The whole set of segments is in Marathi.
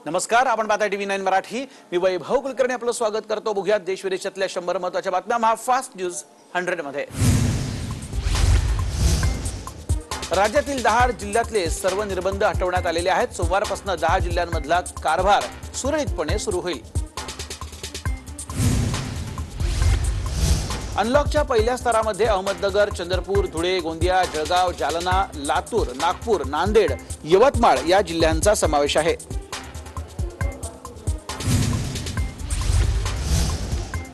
नमस्कार, आपण पाहता TV9 मराठी। मी वैभव कुलकर्णी आपलं स्वागत करतो। बघूयात देश विदेशातल्या 100 महत्त्वाच्या बातम्या महा फास्ट न्यूज 100 मध्ये। राज्यातील 10 जिल्ह्यातले सर्व निर्बंध हटवण्यात आलेले आहेत। सोमवारपासून 10 जिल्ह्यांमधला कारभार सुरळीतपणे सुरू होईल। अनलॉकच्या पहिल्या स्तरामध्ये अहमदनगर, चंद्रपूर, धुळे, गोंदिया, जळगाव, जालना, लातूर, नागपूर, नांदेड, यवतमाळ या जिल्ह्यांचा समावेश आहे।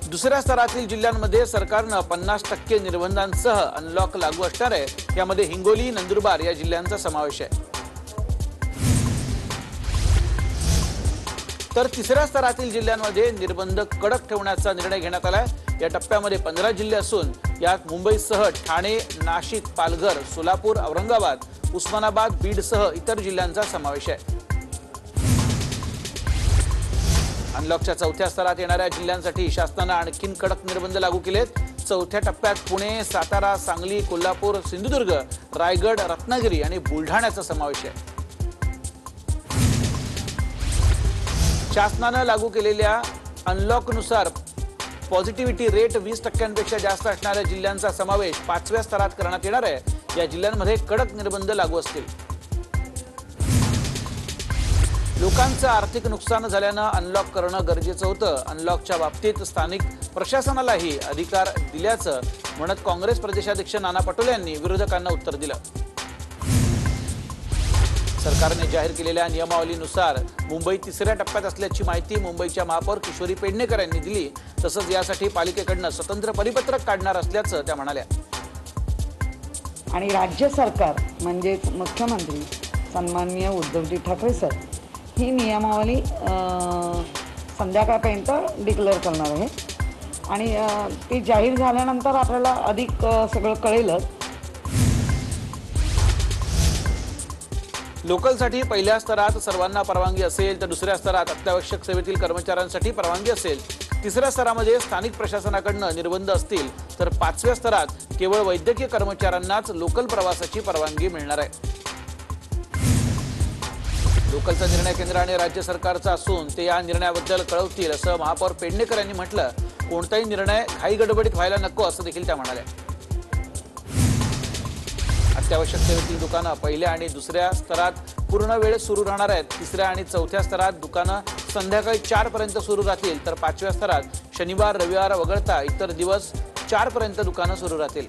दुसऱ्या स्तरातील जिल्ह्यांमध्ये सरकारने 50% निर्बंधांसह अनलॉक लागू असणार आहे। यामध्ये हिंगोली, नंदुरबार या जिल्ह्यांचा समावेश आहे। तर तिसऱ्या स्तरातील जिल्ह्यांमध्ये निर्बंध कडक ठेवण्याचा निर्णय घेण्यात आलाय। या टप्प्यामध्ये 15 जिल्हे असून यात मुंबईसह ठाणे, नाशिक, पालघर, सोलापूर, औरंगाबाद, उस्मानाबाद, बीडसह इतर जिल्ह्यांचा समावेश आहे। अनलॉकच्या चौथ्या स्तरात येणाऱ्या जिल्ह्यांसाठी शासनाने आणखी कडक निर्बंध लागू केलेत। चौथ्या टप्प्यात पुणे, सातारा, सांगली, कोल्हापूर, सिंधुदुर्ग, रायगड, रत्नागिरी आणि बुलढाण्याचा समावेश आहे। शासनाने लागू केलेल्या अनलॉकनुसार पॉझिटिव्हिटी रेट 20% जास्त असणाऱ्या जिल्ह्यांचा समावेश 5व्या स्तरात करण्यात येणार आहे। या जिल्ह्यांमध्ये कडक निर्बंध लागू असतील। लोकांचं आर्थिक नुकसान झाल्यानं अनलॉक करणं गरजेचं होतं। अनलॉकच्या बाबतीत स्थानिक प्रशासनालाही अधिकार दिल्याचं म्हणत काँग्रेस प्रदेशाध्यक्ष नाना पटोले यांनी विरोधकांना उत्तर दिलं। सरकारने जाहीर केलेल्या नियमावलीनुसार मुंबई तिसऱ्या टप्प्यात असल्याची माहिती मुंबईच्या महापौर किशोरी पेडणेकर यांनी दिली। तसंच यासाठी पालिकेकडून स्वतंत्र परिपत्रक काढणार असल्याचं त्या म्हणाल्या। आणि राज्य सरकार म्हणजे मुख्यमंत्री सन्माननीय उद्धवजी ठाकरे सर ही नियमावली संध्याकाळपर्यंत डिक्लेअर करणार आहे आणि ती जाहीर झाल्यानंतर आपल्याला अधिक सगळं कळेलच। लोकलसाठी पहिल्या स्तरात सर्वांना परवानगी असेल तर दुसऱ्या स्तरात अत्यावश्यक सेवेतील कर्मचाऱ्यांसाठी परवानगी असेल। तिसऱ्या स्तरामध्ये स्थानिक प्रशासनाकडून निर्बंध असतील तर 5व्या स्तरात केवळ वैद्यकीय कर्मचाऱ्यांनाच लोकल प्रवासाची परवानगी मिळणार आहे। लोकलचा निर्णय केंद्र आणि राज्य सरकारचा असून ते या निर्णयाबद्दल कळवतील असं महापौर पेडणेकर यांनी म्हटलं। कोणताही निर्णय घाई गडबडीत व्हायला नको असं देखील त्या म्हणाल्या। अत्यावश्यक सेवेतील दुकानं पहिल्या आणि दुसऱ्या स्तरात पूर्ण वेळ सुरू राहणार आहेत। तिसऱ्या आणि चौथ्या स्तरात दुकानं संध्याकाळी 4 पर्यंत सुरू राहतील तर 5व्या स्तरात शनिवार, रविवार वगळता इतर दिवस 4 पर्यंत दुकानं सुरू राहतील।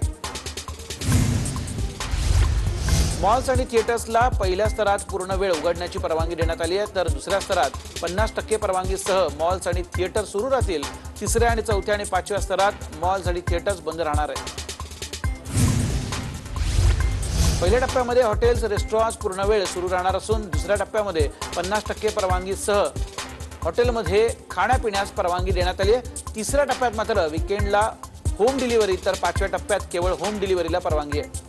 मॉल्स आणि थिएटर्सला पहिल्या स्तरात पूर्ण वेळ उघडण्याची परवानगी देण्यात आली आहे तर दुसऱ्या स्तरात 50% परवानगीसह मॉल्स आणि थिएटर सुरू राहतील। तिसऱ्या आणि चौथ्या आणि 5व्या स्तरात मॉल्स आणि थिएटर्स बंद राहणार आहेत। पहिल्या टप्प्यामध्ये हॉटेल्स, रेस्टॉरंट्स पूर्ण वेळ सुरू राहणार असून दुसऱ्या टप्प्यामध्ये 50% परवानगीसह हॉटेलमध्ये खाण्यापिण्यास परवानगी देण्यात आली आहे। तिसऱ्या टप्प्यात मात्र वीकेंडला होम डिलिव्हरी तर 5व्या टप्प्यात केवळ होम डिलिव्हरीला परवानगी आहे।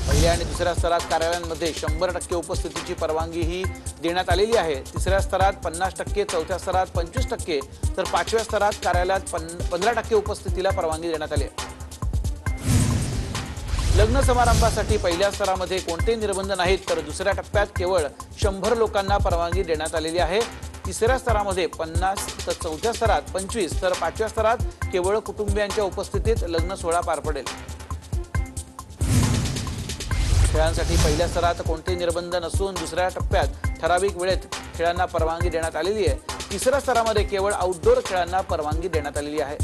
पहिल्या आणि दुसऱ्या स्तरात कार्यालयांमध्ये 100% उपस्थितीची परवानगीही देण्यात आलेली आहे। तिसऱ्या स्तरात 50%, चौथ्या स्तरात 25% तर 5व्या स्तरात कार्यालयात 15% उपस्थितीला परवानगी देण्यात आली आहे। लग्न समारंभासाठी पहिल्या स्तरामध्ये कोणतेही निर्बंध नाहीत तर दुसऱ्या टप्प्यात केवळ 100 लोकांना परवानगी देण्यात आलेली आहे। तिसऱ्या स्तरामध्ये 50 तर चौथ्या स्तरात 25 तर 5व्या स्तरात केवळ कुटुंबियांच्या उपस्थितीत लग्न सोहळा पार पडेल। खेळांसाठी पहिल्या स्तरात कोणतेही निर्बंध नसून दुसऱ्या टप्प्यात ठराविक वेळेत खेळांना परवानगी देण्यात आलेली आहे। तिसऱ्या स्तरामध्ये केवळ आउटडोर खेळांना परवानगी देण्यात आलेली आहे।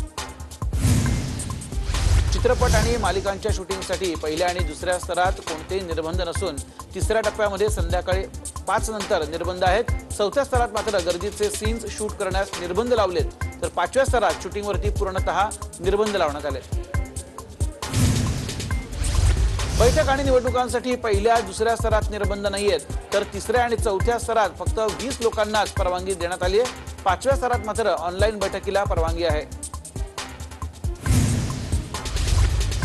चित्रपट आणि मालिकांच्या शूटिंगसाठी पहिल्या आणि दुसऱ्या स्तरात कोणतेही निर्बंध नसून तिसऱ्या टप्प्यामध्ये संध्याकाळी 5 नंतर निर्बंध आहेत। चौथ्या स्तरात मात्र गर्दीचे सीन्स शूट करण्यास निर्बंध लावलेत तर 5व्या स्तरात शूटिंगवरती पूर्णतः निर्बंध लावण्यात आले। बैठक आणि निवडणुकांसाठी पहिल्या दुसऱ्या स्तरात निर्बंध नाहीयेत तर तिसऱ्या आणि चौथ्या स्तरात फक्त 20 लोकांनाच परवानगी देण्यात आली आहे। 5व्या स्तरात मात्र ऑनलाईन बैठकीला परवानगी आहे।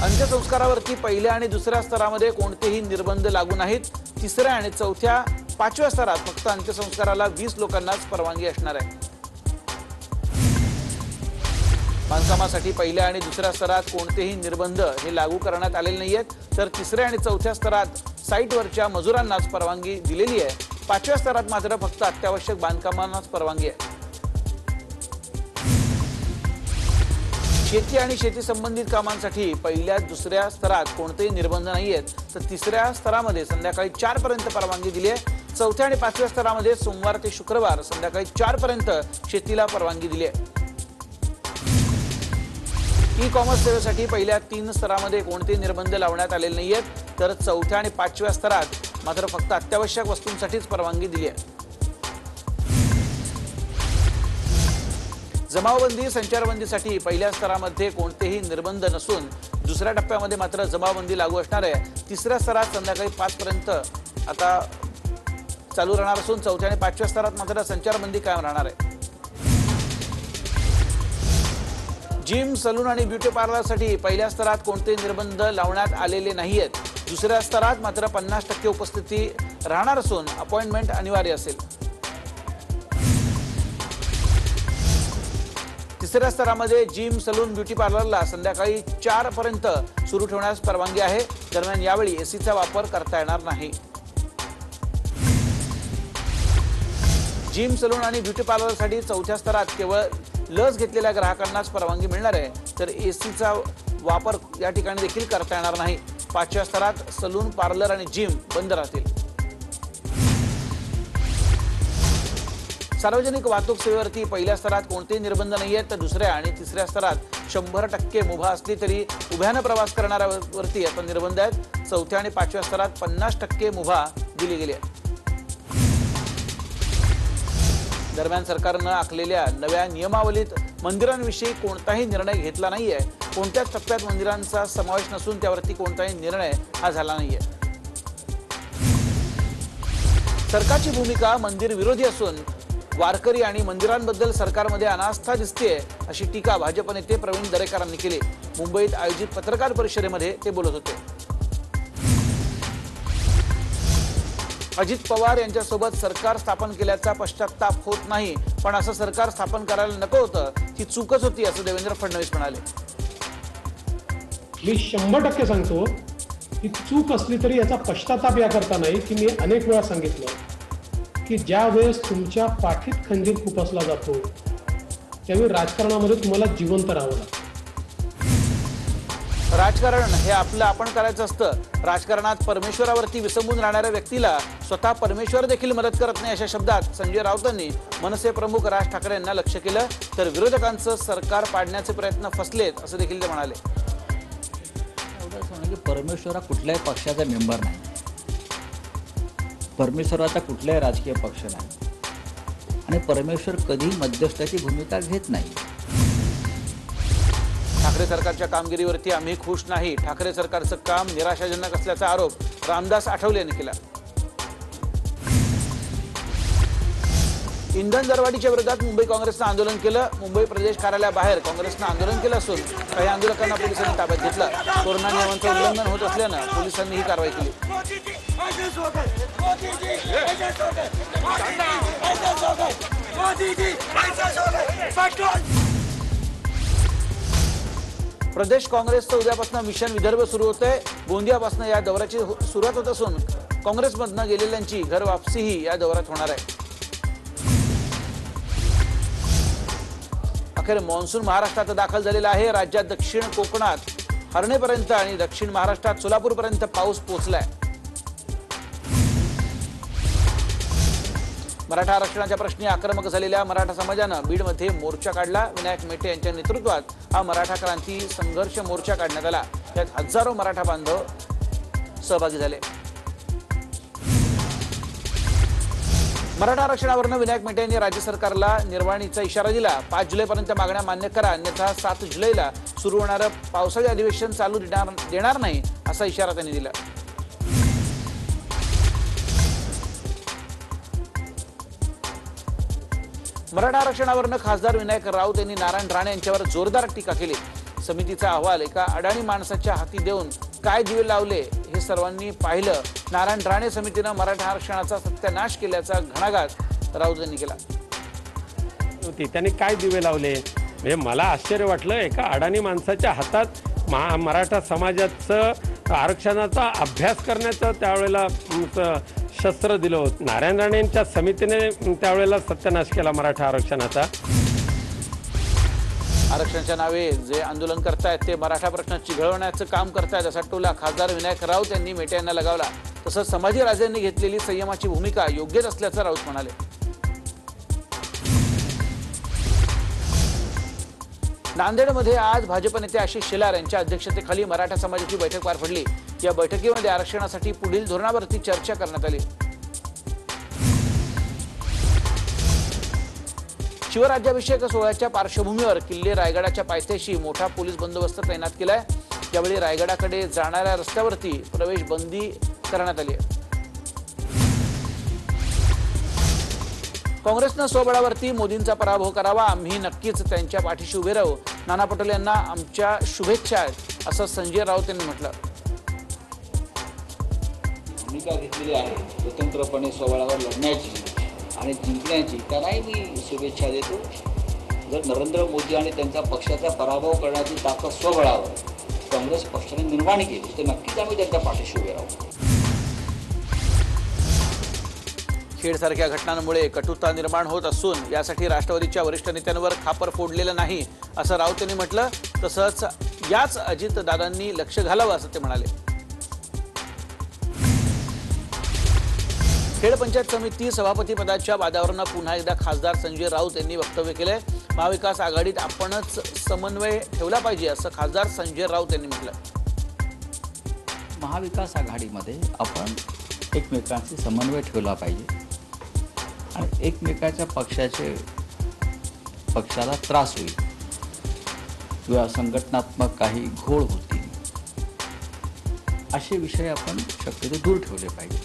अंत्यसंस्कारावरती पहिल्या आणि दुसऱ्या स्तरामध्ये कोणतेही निर्बंध लागू नाहीत। तिसऱ्या आणि चौथ्या 5व्या स्तरात फक्त अंत्यसंस्काराला 20 लोकांनाच परवानगी असणार आहे। बांधकामासाठी पहिल्या आणि दुसऱ्या स्तरात कोणतेही निर्बंध हे लागू करण्यात आलेले नाहीयेत तर तिसऱ्या आणि चौथ्या स्तरात साईटवरच्या मजुरांनाच परवानगी दिलेली आहे. 5व्या स्तरात मात्र फक्त अत्यावश्यक बांधकामांनाच परवानगी आहे. शेती आणि शेती संबंधित कामांसाठी पहिल्या दुसऱ्या स्तरात कोणतेही निर्बंध नाहीयेत, तर तिसऱ्या स्तरामध्ये संध्याकाळी 4 पर्यंत परवानगी दिली आहे. चौथ्या आणि 5व्या स्तरामध्ये सोमवार ते शुक्रवार संध्याकाळी 4 पर्यंत शेतीला परवानगी दिली आहे. ई कॉमर्स सेवेसाठी पहिल्या 3 स्तरामध्ये कोणतेही निर्बंध लावण्यात आलेले नाहीयेत, तर चौथ्या आणि 5व्या स्तरात मात्र फक्त अत्यावश्यक वस्तूंसाठीच परवानगी दिली आहे. जमावबंदी संचारबंदीसाठी पहिल्या स्तरामध्ये कोणतेही निर्बंध नसून दुसऱ्या टप्प्यामध्ये मात्र जमावबंदी लागू असणार आहे. तिसऱ्या स्तरात संध्याकाळी 5 पर्यंत आता चालू राहणार असून चौथ्या आणि 5व्या स्तरात मात्र संचारबंदी कायम राहणार आहे. जिम, सलून आणि ब्युटी पार्लरसाठी पहिल्या स्तरात कोणतेही निर्बंध लावण्यात आलेले नाहीयेत. दुसऱ्या स्तरात मात्र 50% उपस्थिती राहणार असून अपॉइंटमेंट अनिवार्य असेल. तिसऱ्या स्तरामध्ये जिम, सलून, ब्युटी पार्लरला संध्याकाळी 4 पर्यंत सुरू ठेवण्यास परवानगी आहे. दरम्यान यावेळी एसीचा वापर करता येणार नाही. जिम, सलून आणि ब्युटी पार्लरसाठी चौथ्या स्तरात केवळ लस घेतलेल्या ग्राहकांनाच परवानगी मिळणार आहे, तर एसीचा वापर या ठिकाणी देखील करता येणार नाही. 5व्या स्तरात सलून, पार्लर आणि जिम बंद राहतील. सार्वजनिक वाहतूक सेवेवरती पहिल्या स्तरात कोणतेही निर्बंध नाहीयेत, तर दुसऱ्या आणि तिसऱ्या स्तरात 100% मुभा असली तरी उभ्यानं प्रवास करणाऱ्यावरती आता निर्बंध आहेत. चौथ्या आणि 5व्या स्तरात 50% मुभा दिली गेली आहे. दरम्यान सरकारनं आखलेल्या नव्या नियमावलीत मंदिरांविषयी कोणताही निर्णय घेतला नाहीये. कोणत्याच टप्प्यात मंदिरांचा समावेश नसून त्यावरती कोणताही निर्णय हा झाला नाहीये. सरकारची भूमिका मंदिर विरोधी असून वारकरी आणि मंदिरांबद्दल सरकारमध्ये अनास्था दिसतेय, अशी टीका भाजप नेते प्रवीण दरेकरांनी केली. मुंबईत आयोजित पत्रकार परिषदेमध्ये ते बोलत होते. अजित पवार यांच्यासोबत सरकार स्थापन केल्याचा पश्चात्ताप होत नाही, पण असं सरकार स्थापन करायला नको होतं, ती चूकच होती असं देवेंद्र फडणवीस म्हणाले. मी 100% सांगतो की चूक असली तरी याचा पश्चाताप याकरता नाही की मी अनेक वेळा सांगितलं की ज्या वेळेस तुमच्या पाठीत खंजीर खुपसला जातो त्यावेळी राजकारणामध्ये तुम्हाला जिवंत राहावं लागतं. राजकारण हे आपलं आपण करायचं असतं. राजकारणात परमेश्वरावरती विसंबून राहणाऱ्या व्यक्तीला स्वतः परमेश्वर देखील मदत करत नाही, अशा शब्दात संजय राऊतांनी मनसे प्रमुख राज ठाकरे यांना लक्ष्य केलं. तर विरोधकांचं सरकार पाडण्याचे प्रयत्न फसलेत असं देखील ते म्हणाले. परमेश्वर हा कुठल्याही पक्षाचा मेंबर नाही, परमेश्वराचा कुठलाही राजकीय पक्ष नाही आणि परमेश्वर कधी मध्यस्थाची भूमिका घेत नाही. ठाकरे सरकारच्या कामगिरीवरती आम्ही खुश नाही. ठाकरे सरकारचं काम निराशाजनक असल्याचा आरोप रामदास आठवले यांनी केला. इंधन दरवाढीच्या विरोधात मुंबई काँग्रेसनं आंदोलन केलं. मुंबई प्रदेश कार्यालयाबाहेर काँग्रेसनं आंदोलन केलं असून काही आंदोलकांना पोलिसांनी ताब्यात घेतलं. कोरोना नियमांचं उल्लंघन होत असल्यानं पोलिसांनी ही कारवाई केली. प्रदेश काँग्रेसचं उद्यापासून मिशन विदर्भ सुरू होतंय. गोंदियापासून या दौऱ्याची सुरुवात होत असून काँग्रेसमधनं गेलेल्यांची घर वापसीही या दौऱ्यात होणार आहे. अखेर मान्सून महाराष्ट्रात दाखल झालेला आहे. राज्यात दक्षिण कोकणात हरणेपर्यंत आणि दक्षिण महाराष्ट्रात सोलापूरपर्यंत पाऊस पोहोचलाय. मराठा आरक्षणाच्या प्रश्नी आक्रमक झालेल्या मराठा समाजानं बीडमध्ये मोर्चा काढला. विनायक मेटे यांच्या नेतृत्वात हा मराठा क्रांती संघर्ष मोर्चा काढण्यात आला. त्यात हजारो मराठा बांधव सहभागी झाले. मराठा आरक्षणावरून विनायक मेटे यांनी राज्य सरकारला निर्वाणीचा इशारा दिला. 5 जुलैपर्यंत मागण्या मान्य करा, अन्यथा 7 जुलैला सुरू होणारं पावसाळी अधिवेशन चालू देणार नाही, असा इशारा त्यांनी दिला. मराठा आरक्षणावरून खासदार विनायक राऊत यांनी नारायण राणे यांच्यावर जोरदार टीका केली. समितीचा अहवाल एका अडाणी माणसाच्या हाती देऊन काय दिवे लावले हे सर्वांनी पाहिलं. नारायण राणे समितीनं मराठा आरक्षणाचा सत्यानाश केल्याचा घणाघात राऊत यांनी केला. त्यांनी काय दिवे लावले म्हणजे मला आश्चर्य वाटलं. एका अडाणी माणसाच्या हातात मराठा समाजाचं आरक्षणाचा अभ्यास करण्याचं त्यावेळेला शस्त्र दिलं होतं. नारायण राणेंच्या समितीने त्यावेळेला सत्यानाश केला मराठा आरक्षणाचा. आरक्षणाच्या नावे जे आंदोलन करतायत ते मराठा प्रश्न चिघळवण्याचं काम करतायत असा टोला खासदार विनायक राऊत यांनी मेटे यांना लगावला. तसंच संभाजीराजेंनी घेतलेली संयमाची भूमिका योग्यच असल्याचं राऊत म्हणाले. नांदेडमध्ये आज भाजप नेते आशिष शेलार यांच्या अध्यक्षतेखाली मराठा समाजाची बैठक पार पडली. या बैठकीमध्ये आरक्षणासाठी पुढील धोरणावरती चर्चा करण्यात आली. शिवराज्याभिषेक सोहळ्याच्या पार्श्वभूमीवर किल्ले रायगडाच्या पायथ्याशी मोठा पोलीस बंदोबस्त तैनात केलाय. यावेळी रायगडाकडे जाणाऱ्या रस्त्यावरती प्रवेश बंदी करण्यात आली आहे. काँग्रेसनं स्वबळावरती मोदींचा पराभव करावा, आम्ही नक्कीच त्यांच्या पाठीशी उभे राहू. नाना पटोले यांना आमच्या शुभेच्छा आहेत असं संजय राऊत यांनी म्हटलं. भूमिका घेतलेली आहे स्वतंत्रपणे स्वबळावर लढण्याची आणि जिंकण्याची, त्यांनाही मी शुभेच्छा देतो. जर नरेंद्र मोदी आणि त्यांच्या पक्षाचा पराभव करण्याची ताकद स्वबळावर काँग्रेस पक्षाने निर्माण केली तर नक्कीच आम्ही त्यांच्या पाठीशी उभे राहू. खेडसारख्या घटनांमुळे कटुता निर्माण होत असून यासाठी राष्ट्रवादीच्या वरिष्ठ नेत्यांवर खापर फोडलेलं नाही असं राऊत यांनी म्हटलं. तसंच याच अजितदादांनी लक्ष घालावं असं ते म्हणाले. खेड पंचायत समिती सभापती पदाच्या वादावरनं पुन्हा एकदा खासदार संजय राऊत यांनी वक्तव्य केलंय. महाविकास आघाडीत आपणच समन्वय ठेवला पाहिजे असं खासदार संजय राऊत यांनी म्हटलं. महाविकास आघाडीमध्ये आपण एकमेकांशी समन्वय ठेवला पाहिजे आणि एकमेकाच्या पक्षाला त्रास होईल किंवा संघटनात्मक काही घोळ होतील असे विषय आपण शक्यतो दूर ठेवले पाहिजे.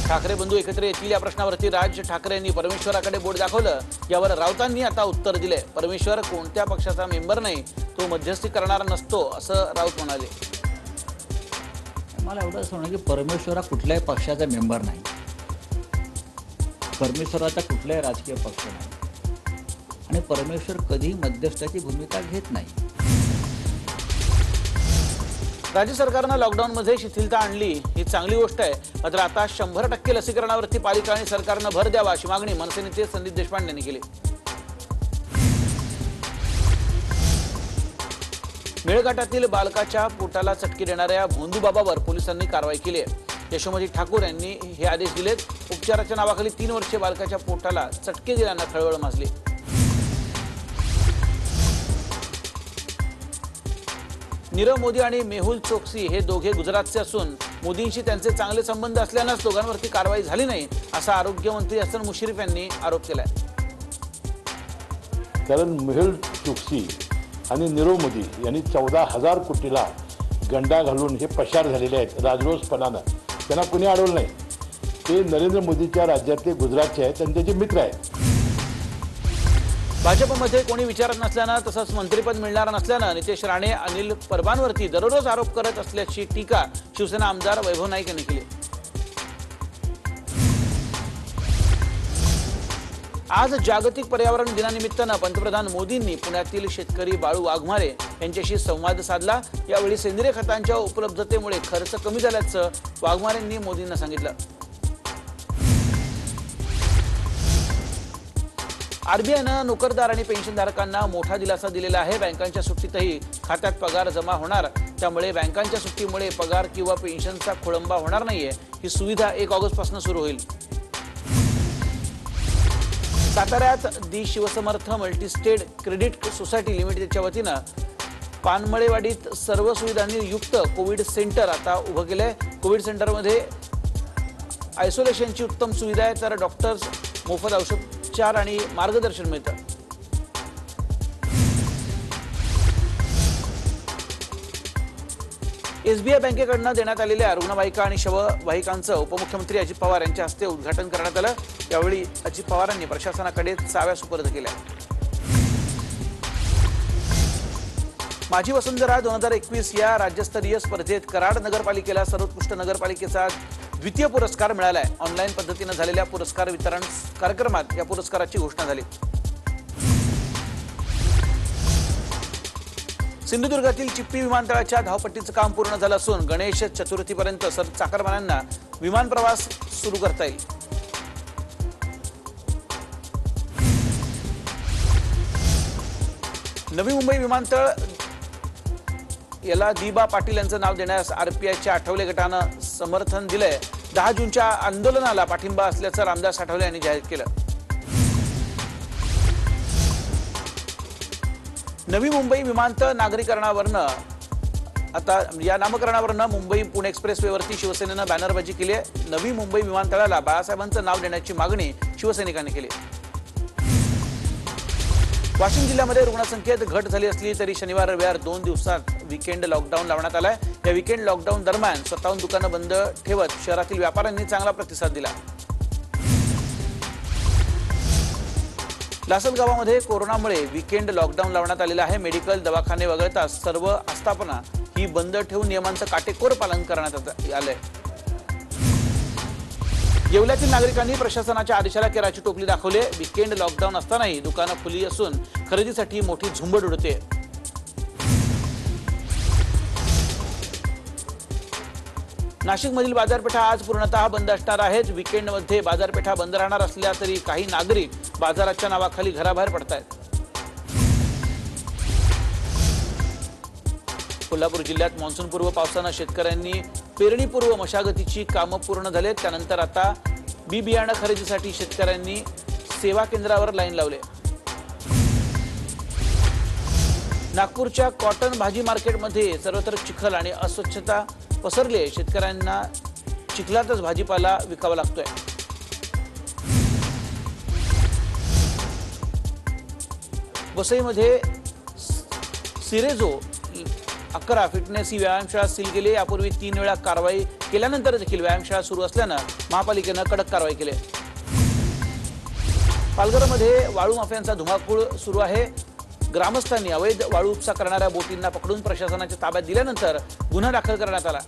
ठाकरे बंधू एकत्र येतील या प्रश्नावरती राज ठाकरे यांनी परमेश्वराकडे बोट दाखवलं. यावर राऊतांनी आता उत्तर दिले. परमेश्वर कोणत्या पक्षाचा मेंबर नाही, तो मध्यस्थी करणारा नसतो असं राऊत म्हणाले. मला एवढं सांगणं की परमेश्वरा कुठल्याही पक्षाचा मेंबर नाही, परमेश्वराचा कुठलाही राजकीय पक्ष नाही आणि परमेश्वर कधी मध्यस्थाची भूमिका घेत नाही. राज्य सरकारनं लॉकडाऊनमध्ये शिथिलता आणली ही चांगली गोष्ट आहे. मात्र आता 100% लसीकरणावरती पालिका आणि सरकारनं भर द्यावा अशी मागणी मनसे नेते संदीप देशपांडे यांनी केली. मेळघाटातील बालकाच्या पोटाला चटके देणाऱ्या भोंदूबाबावर पोलिसांनी कारवाई केली आहे. यशोमती ठाकूर यांनी हे आदेश दिलेत. उपचाराच्या नावाखाली 3 वर्षीय बालकाच्या पोटाला चटके दिल्यानं खळबळ माजली. नीरव मोदी आणि मेहुल चोक्सी हे दोघे गुजरातचे असून मोदींशी त्यांचे चांगले संबंध असल्यानंच दोघांवरती कारवाई झाली नाही असा आरोग्यमंत्री हसन मुश्रीफ यांनी आरोप केलाय. कारण मेहुल चोक्सी आणि नीरव मोदी यांनी 14,000 कोटीला गंडा घालून हे पसार झालेले आहेत राजरोसपणानं. त्यांना कुणी अडवलं नाही. ते नरेंद्र मोदीच्या राज्यातले गुजरातचे आहेत आणि त्याचे मित्र आहेत. भाजपमध्ये कोणी विचारत नसल्यानं तसंच मंत्रिपद मिळणार नसल्यानं नितेश राणे अनिल परबांवरती दररोज आरोप करत असल्याची टीका शिवसेना आमदार वैभव नाईक यांनी केली. आज जागतिक पर्यावरण दिनानिमित्तानं पंतप्रधान मोदींनी पुण्यातील शेतकरी बाळू वाघमारे यांच्याशी संवाद साधला. यावेळी सेंद्रिय खतांच्या उपलब्धतेमुळे खर्च कमी झाल्याचं वाघमारेंनी मोदींना सांगितलं. आरबीआयनं नोकरदार आणि पेन्शनधारकांना मोठा दिलासा दिलेला आहे. बँकांच्या सुट्टीतही खात्यात पगार जमा होणार, त्यामुळे बँकांच्या सुट्टीमुळे पगार किंवा पेन्शनचा खोळंबा होणार नाहीये. ही सुविधा 1 ऑगस्टपासून सुरू होईल. साताऱ्यात दि शिवसमर्थ मल्टीस्टेट क्रेडिट सोसायटी लिमिटेडच्या वतीनं पानमळेवाडीत सर्व सुविधांनी युक्त कोविड सेंटर आता उभं केलंय. कोविड सेंटरमध्ये आयसोलेशनची उत्तम सुविधा आहे, तर डॉक्टर्स मोफत औषधोपचार आणि मार्गदर्शन मिळतं. एसबीआय बँकेकडनं देण्यात आलेल्या रुग्णवाहिका आणि शववाहिकांचं उपमुख्यमंत्री अजित पवार यांच्या हस्ते उद्घाटन करण्यात आलं. यावेळी अजित पवारांनी प्रशासनाकडे चाव्या सुपूर्द केल्या. माझी वसुंधरा 2021 या राज्यस्तरीय स्पर्धेत कराड नगरपालिकेला सर्वोत्कृष्ट नगरपालिकेचा द्वितीय पुरस्कार मिळाला आहे. ऑनलाईन पद्धतीनं झालेल्या पुरस्कार वितरण कार्यक्रमात या पुरस्काराची घोषणा झाली. सिंधुदुर्गातील चिप्पी विमानतळाच्या धावपट्टीचं काम पूर्ण झालं असून गणेश चतुर्थीपर्यंत चाकरमान्यांना विमान प्रवास सुरू करता येईल. नवी मुंबई विमानतळ याला दिबा पाटील यांचं नाव देण्यास आरपीआयच्या आठवले गटानं समर्थन दिलंय. 10 जूनच्या आंदोलनाला पाठिंबा असल्याचं रामदास आठवले यांनी जाहीर केलं. नवी मुंबई विमानतळ नागरीकरणावरनं आता या नामकरणावरनं मुंबई पुणे एक्सप्रेसवेवरती शिवसेनेनं बॅनरबाजी केली आहे. नवी मुंबई विमानतळाला बाळासाहेबांचं नाव देण्याची मागणी शिवसैनिकांनी केली. वाशिम जिल्ह्यामध्ये रुग्णसंख्येत घट झाली असली तरी शनिवार रविवार 2 दिवसात विकेंड लॉकडाऊन लावण्यात आलाय. या विकेंड लॉकडाऊन दरम्यान स्वतःहून दुकानं बंद ठेवत शहरातील व्यापाऱ्यांनी चांगला प्रतिसाद दिला. लासलगावामध्ये कोरोनामुळे विकेंड लॉकडाऊन लावण्यात आलेलं आहे. मेडिकल दवाखाने वगळता सर्व आस्थापना ही बंद ठेवून नियमांचं काटेकोर पालन करण्यात आलंय. येवल्यातील नागरिकांनी प्रशासनाच्या आदेशाला केराची टोपली दाखवली. विकेंड लॉकडाऊन असतानाही दुकानं खुली असून खरेदीसाठी मोठी झुंबड उडते. नाशिकमधील बाजारपेठा आज पूर्णतः बंद असणार आहेत. विकेंडमध्ये बाजारपेठा बंद राहणार असल्या तरी काही नागरिक बाजाराच्या नावाखाली घराबाहेर पडतायत. कोल्हापूर जिल्ह्यात मान्सूनपूर्व पावसानं शेतकऱ्यांनी पेरणीपूर्व मशागतीची कामं पूर्ण झालेत. त्यानंतर आता बी बियाणं खरेदीसाठी शेतकऱ्यांनी सेवा केंद्रावर लाईन लावले. नागपूरच्या कॉटन भाजी मार्केटमध्ये सर्वत्र चिखल आणि अस्वच्छता पसरली आहे. शेतकऱ्यांना चिखलातच भाजीपाला विकावा लागतोय. वसईमध्ये सिरेझो 11 फिटनेस ही व्यायामशाळा सील केली. यापूर्वी 3 वेळा कारवाई केल्यानंतर देखील व्यायामशाळा सुरू असल्यानं महापालिकेनं कडक कारवाई केली. पालघरमध्ये वाळू माफियांचा धुमाकूळ सुरू आहे. ग्रामस्थांनी अवैध वाळू उपसा करणाऱ्या बोटींना पकडून प्रशासनाच्या ताब्यात दिल्यानंतर गुन्हा दाखल करण्यात आला.